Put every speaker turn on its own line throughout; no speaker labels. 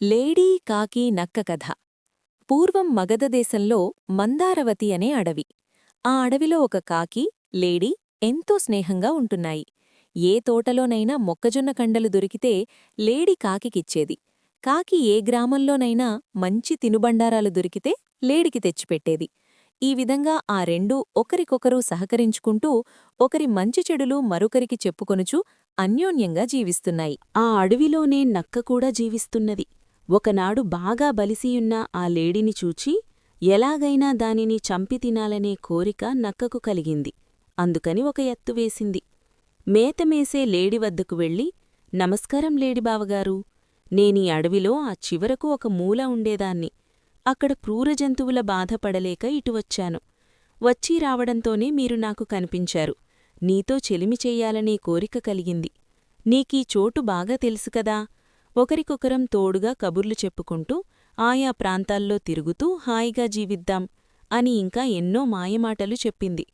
Lady కాకి నక్క కథ. పూర్వం మగధదేశంలో మందారవతి అనే అడవి. ఆ అడవిలో ఒక కాకి, లేడీ ఎంతో స్నేహంగా ఉంటున్నాయి. ఏ తోటలోనైనా మొక్కజొన్న కండలు దొరికితే లేడీ కాకికిచ్చేది. కాకి ఏ గ్రామంలోనైనా మంచి తినుబండారాలు దొరికితే లేడికి తెచ్చిపెట్టేది. ఈ విధంగా ఆ రెండూ ఒకరికొకరు సహకరించుకుంటూ ఒకరి మంచి చెడులు మరొకరికి చెప్పుకొనుచూ అన్యోన్యంగా జీవిస్తున్నాయి.
ఆ అడవిలోనే నక్క కూడా జీవిస్తున్నది. ఒకనాడు బాగా బలిసియున్న ఆ లేడిని చూచి ఎలాగైనా దానిని చంపి తినాలనే కోరిక నక్కకు కలిగింది. అందుకని ఒక ఎత్తు వేసింది. మేతమేసే లేడి వద్దకు వెళ్ళి, నమస్కారం లేడిబావగారూ, నేనీ అడవిలో ఆ చివరకు ఒక మూల ఉండేదాన్ని. అక్కడ క్రూరజంతువుల బాధపడలేక ఇటు వచ్చాను. వచ్చీ రావడంతోనే మీరు నాకు కనిపించారు. నీతో చెలిమి చెయ్యాలనే కోరిక కలిగింది. నీకీ చోటు బాగా తెలుసుకదా. ఒకరికొకరం తోడుగా కబుర్లు చెప్పుకుంటూ ఆయా ప్రాంతాల్లో తిరుగుతూ హాయిగా జీవిద్దాం అని ఇంకా ఎన్నో మాయమాటలు చెప్పింది.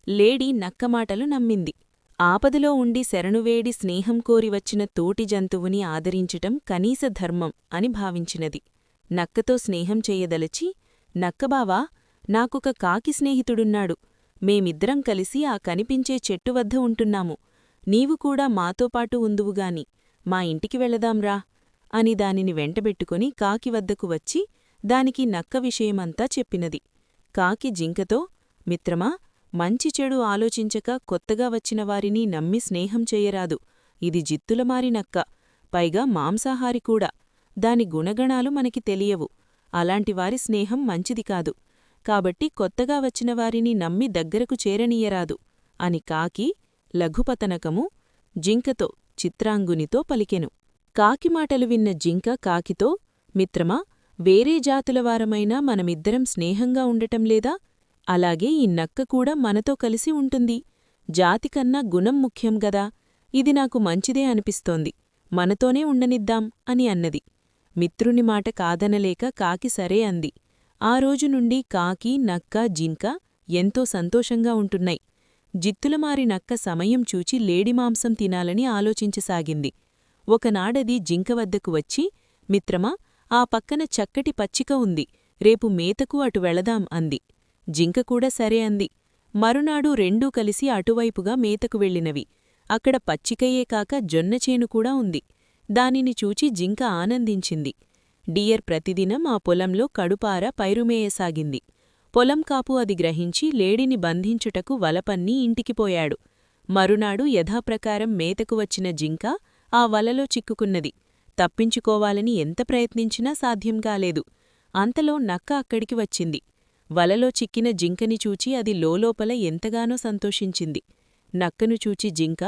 లేడీ నక్కమాటలు నమ్మింది. ఆపదలో ఉండి శరణువేడి స్నేహం కోరి వచ్చిన తోటి జంతువుని ఆదరించటం కనీస ధర్మం అని భావించినది. నక్కతో స్నేహం చెయ్యదలచి, నక్కబావా, నాకొక కాకి స్నేహితుడున్నాడు. మేమిద్దరం కలిసి ఆ కనిపించే చెట్టువద్ద ఉంటున్నాము. నీవు కూడా మాతోపాటు ఉందువుగాని మా ఇంటికి వెళదాంరా అని దానిని వెంటబెట్టుకుని కాకి వద్దకు వచ్చి దానికి నక్క విషయమంతా చెప్పినది. కాకి జింకతో, మిత్రమా, మంచి చెడు ఆలోచించక కొత్తగా వచ్చిన వారిని నమ్మి స్నేహం చెయ్యరాదు. ఇది జిత్తులమారి నక్క, పైగా మాంసాహారి కూడా. దాని గుణగణాలు మనకి తెలియవు. అలాంటివారి స్నేహం మంచిది కాదు. కాబట్టి కొత్తగా వచ్చిన వారిని నమ్మి దగ్గరకు చేరనీయరాదు అని కాకి లఘుపతనకము జింకతో చిత్రాంగునితో పలికెను. కాకి మాటలు విన్న జింక కాకితో, మిత్రమా, వేరే జాతులవారమైనా మనమిద్దరం స్నేహంగా ఉండటం లేదా? అలాగే ఈ నక్క కూడా మనతో కలిసి ఉంటుంది. జాతికన్నా గుణం ముఖ్యం గదా. ఇది నాకు మంచిదే అనిపిస్తోంది. మనతోనే ఉండనిద్దాం అని అన్నది. మిత్రుని మాట కాదనలేక కాకి సరే అంది. ఆ రోజు నుండి కాకి, నక్క, జింక ఎంతో సంతోషంగా ఉంటున్నాయి. జిత్తులమారి నక్క సమయం చూచి లేడిమాంసం తినాలని ఆలోచించసాగింది. ఒకనాడది జింక వద్దకు వచ్చి, మిత్రమా, ఆ పక్కన చక్కటి పచ్చిక ఉంది. రేపు మేతకు అటు వెళదాం అంది. జింక కూడా సరే అంది. మరునాడు రెండూ కలిసి అటువైపుగా మేతకు వెళ్ళినవి. అక్కడ పచ్చికయే కాక జొన్నచేను కూడా ఉంది. దానిని చూచి జింక ఆనందించింది. డియర్ ప్రతిదినం ఆ పొలంలో కడుపార పైరుమేయసాగింది. పొలం కాపు అది గ్రహించి లేడిని బంధించుటకు వలపన్ని ఇంటికిపోయాడు. మరునాడు యథాప్రకారం మేతకు వచ్చిన జింక ఆ వలలో చిక్కుకున్నది. తప్పించుకోవాలని ఎంత ప్రయత్నించినా సాధ్యం కాలేదు. అంతలో నక్క అక్కడికి వచ్చింది. వలలో చిక్కిన జింకని చూచి అది లోలోపల ఎంతగానో సంతోషించింది. నక్కను చూచి జింక,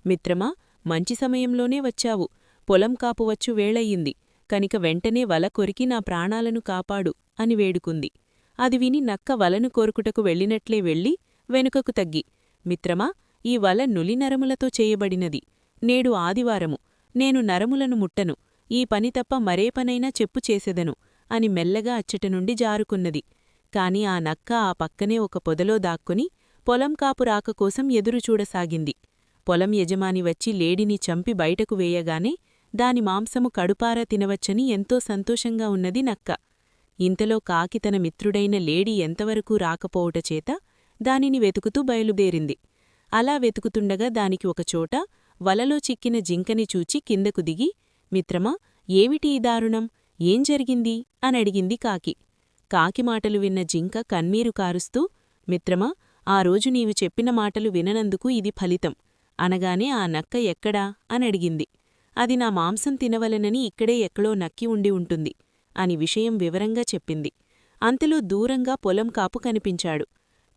మిత్రమా, మంచి సమయంలోనే వచ్చావు. పొలం కాపువచ్చు వేళయింది. కనుక వెంటనే వల కొరికి నా ప్రాణాలను కాపాడు అని వేడుకుంది. అది విని నక్క వలను కోరుకుటకు వెళ్ళినట్లే వెళ్ళి వెనుకకు తగ్గి, మిత్రమా, ఈ వల నులి నరములతో చేయబడినది. నేడు ఆదివారము. నేను నరములను ముట్టను. ఈ పని తప్ప మరే పనైనా చెప్పు చేసెదను అని మెల్లగా అచ్చట నుండి జారుకున్నది. కాని ఆ నక్క ఆ పక్కనే ఒక పొదలో దాక్కుని పొలం కాపు రాకకోసం ఎదురుచూడసాగింది. పొలం యజమాని వచ్చి లేడిని చంపి బయటకు వేయగానే దాని మాంసము కడుపారా తినవచ్చని ఎంతో సంతోషంగా ఉన్నది నక్క. ఇంతలో కాకి తన మిత్రుడైన లేడి ఎంతవరకూ రాకపోవుటచేత దానిని వెతుకుతూ బయలుదేరింది. అలా వెతుకుతుండగా దానికి ఒకచోట వలలో చిక్కిన జింకని చూచి కిందకు దిగి, మిత్రమా, ఏమిటి ఈ దారుణం? ఏం జరిగింది అనడిగింది కాకి. కాకి మాటలు విన్న జింక కన్నీరు కారుస్తూ, మిత్రమా, ఆ రోజు నీవు చెప్పిన మాటలు విననందుకు ఇది ఫలితం అనగానే ఆ నక్క ఎక్కడా అనడిగింది. అది నా మాంసం తినవలనని ఇక్కడే ఎక్కడో నక్కి ఉండి ఉంటుంది అని విషయం వివరంగా చెప్పింది. అంతలో దూరంగా పొలం కాపు కనిపించాడు.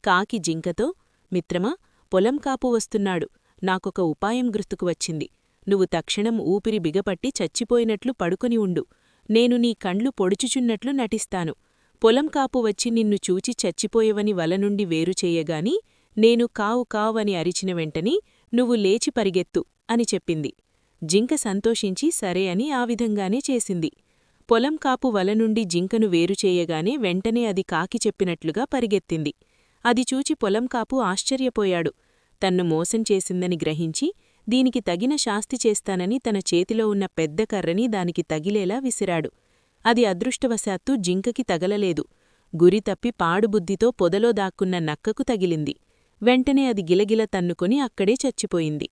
కాకి జింకతో, మిత్రమా, పొలం కాపు వస్తున్నాడు. నాకొక ఉపాయం గుర్తుకు వచ్చింది. నువ్వు తక్షణం ఊపిరి బిగపట్టి చచ్చిపోయినట్లు పడుకొని ఉండు. నేను నీ కండ్లు పొడుచుచున్నట్లు నటిస్తాను. పొలం కాపు వచ్చి నిన్ను చూచి చచ్చిపోయేవని వల నుండి వేరుచేయగాని నేను కావు కావని అరిచిన వెంటనే నువ్వు లేచి పరిగెత్తు అని చెప్పింది. జింక సంతోషించి సరే అని ఆ విధంగానే చేసింది. పొలం కాపు వల నుండి జింకను వేరుచేయగానే వెంటనే అది కాకి చెప్పినట్లుగా పరిగెత్తింది. అది చూచి పొలం కాపు ఆశ్చర్యపోయాడు. తన్ను మోసం చేసిందని గ్రహించి దీనికి తగిన శాస్తి చేస్తానని తన చేతిలో ఉన్న పెద్ద కర్రని దానికి తగిలేలా విసిరాడు. అది అదృష్టవశాత్తు జింకకి తగలలేదు. గురితప్పి పాడుబుద్ధితో పొదలో దాక్కున్న నక్కకు తగిలింది. వెంటనే అది గిలగిల తన్నుకొని అక్కడే చచ్చిపోయింది.